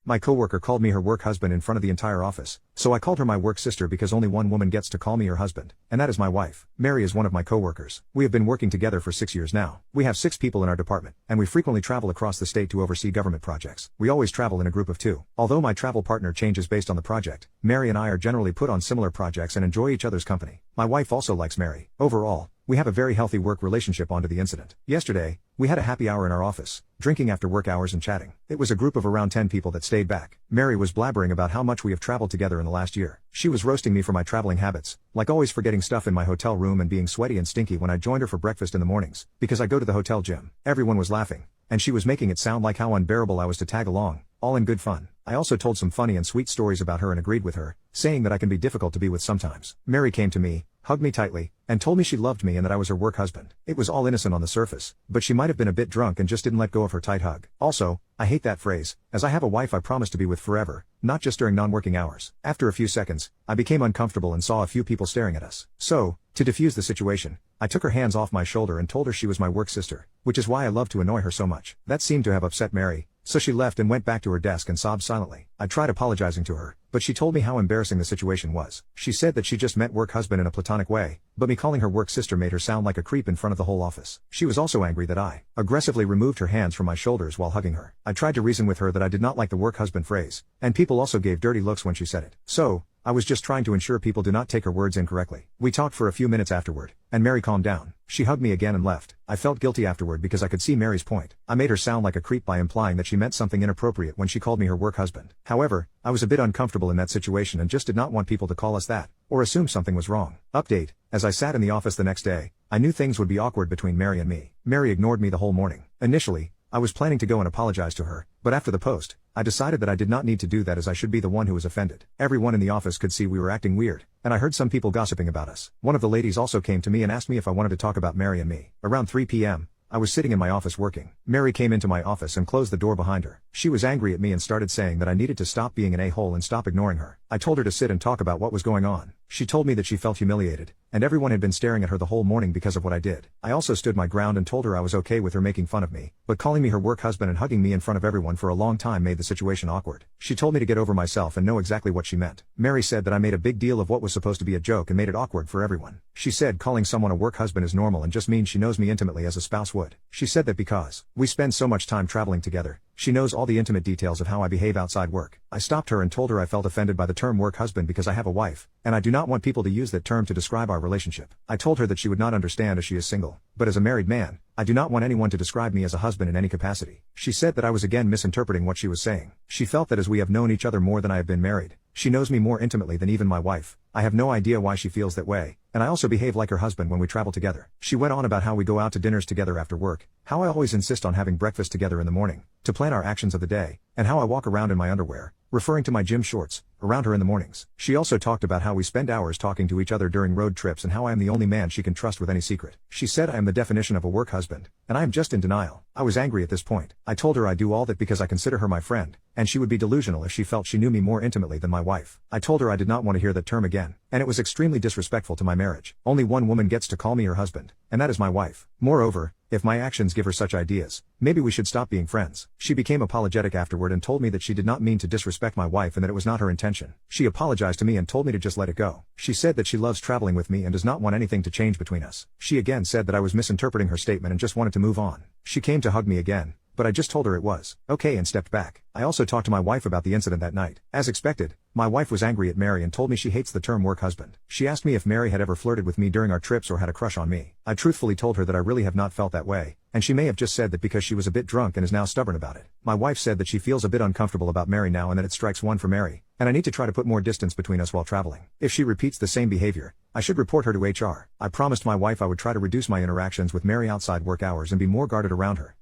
My coworker called me her work husband in front of the entire office, so I called her my work sister because only one woman gets to call me her husband, and that is my wife. Mary is one of my coworkers. We have been working together for 6 years now. We have 6 people in our department, and we frequently travel across the state to oversee government projects. We always travel in a group of 2. Although my travel partner changes based on the project, Mary and I are generally put on similar projects and enjoy each other's company. My wife also likes Mary. Overall, we have a very healthy work relationship. On to the incident. Yesterday, we had a happy hour in our office, drinking after work hours and chatting. It was a group of around 10 people that stayed back. Mary was blabbering about how much we have traveled together in the last year. She was roasting me for my traveling habits, like always forgetting stuff in my hotel room and being sweaty and stinky when I joined her for breakfast in the mornings, because I go to the hotel gym. Everyone was laughing, and she was making it sound like how unbearable I was to tag along, all in good fun. I also told some funny and sweet stories about her and agreed with her, saying that I can be difficult to be with sometimes. Mary came to me, hugged me tightly, and told me she loved me and that I was her work husband. It was all innocent on the surface, but she might have been a bit drunk and just didn't let go of her tight hug. Also, I hate that phrase, as I have a wife I promise to be with forever, not just during non-working hours. After a few seconds, I became uncomfortable and saw a few people staring at us. So, to defuse the situation, I took her hands off my shoulder and told her she was my work sister, which is why I love to annoy her so much. That seemed to have upset Mary, so she left and went back to her desk and sobbed silently. I tried apologizing to her, but she told me how embarrassing the situation was. She said that she just meant work husband in a platonic way, but me calling her work sister made her sound like a creep in front of the whole office. She was also angry that I aggressively removed her hands from my shoulders while hugging her. I tried to reason with her that I did not like the work husband phrase, and people also gave dirty looks when she said it. So, I was just trying to ensure people do not take her words incorrectly. We talked for a few minutes afterward, and Mary calmed down. She hugged me again and left. I felt guilty afterward because I could see Mary's point. I made her sound like a creep by implying that she meant something inappropriate when she called me her work husband. However, I was a bit uncomfortable in that situation and just did not want people to call us that, or assume something was wrong. Update: as I sat in the office the next day, I knew things would be awkward between Mary and me. Mary ignored me the whole morning. Initially, I was planning to go and apologize to her, but after the post, I decided that I did not need to do that as I should be the one who was offended. Everyone in the office could see we were acting weird, and I heard some people gossiping about us. One of the ladies also came to me and asked me if I wanted to talk about Mary and me. Around 3 p.m., I was sitting in my office working. Mary came into my office and closed the door behind her. She was angry at me and started saying that I needed to stop being an a-hole and stop ignoring her. I told her to sit and talk about what was going on. She told me that she felt humiliated, and everyone had been staring at her the whole morning because of what I did. I also stood my ground and told her I was okay with her making fun of me, but calling me her work husband and hugging me in front of everyone for a long time made the situation awkward. She told me to get over myself and know exactly what she meant. Mary said that I made a big deal of what was supposed to be a joke and made it awkward for everyone. She said calling someone a work husband is normal and just means she knows me intimately as a spouse would. She said that because we spend so much time traveling together, she knows all the intimate details of how I behave outside work. I stopped her and told her I felt offended by the term work husband because I have a wife, and I do not want people to use that term to describe our relationship. I told her that she would not understand as she is single, but as a married man, I do not want anyone to describe me as a husband in any capacity. She said that I was again misinterpreting what she was saying. She felt that as we have known each other more than I have been married, she knows me more intimately than even my wife. I have no idea why she feels that way, and I also behave like her husband when we travel together. She went on about how we go out to dinners together after work, how I always insist on having breakfast together in the morning, to plan our actions of the day, and how I walk around in my underwear, referring to my gym shorts, around her in the mornings. She also talked about how we spend hours talking to each other during road trips and how I am the only man she can trust with any secret. She said I am the definition of a work husband, and I am just in denial. I was angry at this point. I told her I do all that because I consider her my friend, and she would be delusional if she felt she knew me more intimately than my wife. I told her I did not want to hear that term again, and it was extremely disrespectful to my marriage. Only one woman gets to call me her husband, and that is my wife. Moreover, if my actions give her such ideas, maybe we should stop being friends. She became apologetic afterward and told me that she did not mean to disrespect my wife and that it was not her intention. She apologized to me and told me to just let it go. She said that she loves traveling with me and does not want anything to change between us. She again said that I was misinterpreting her statement and just wanted to move on. She came to hug me again, but I just told her it was okay and stepped back. I also talked to my wife about the incident that night. As expected, my wife was angry at Mary and told me she hates the term work husband. She asked me if Mary had ever flirted with me during our trips or had a crush on me. I truthfully told her that I really have not felt that way, and she may have just said that because she was a bit drunk and is now stubborn about it. My wife said that she feels a bit uncomfortable about Mary now and that it strikes one for Mary, and I need to try to put more distance between us while traveling. If she repeats the same behavior, I should report her to HR. I promised my wife I would try to reduce my interactions with Mary outside work hours and be more guarded around her.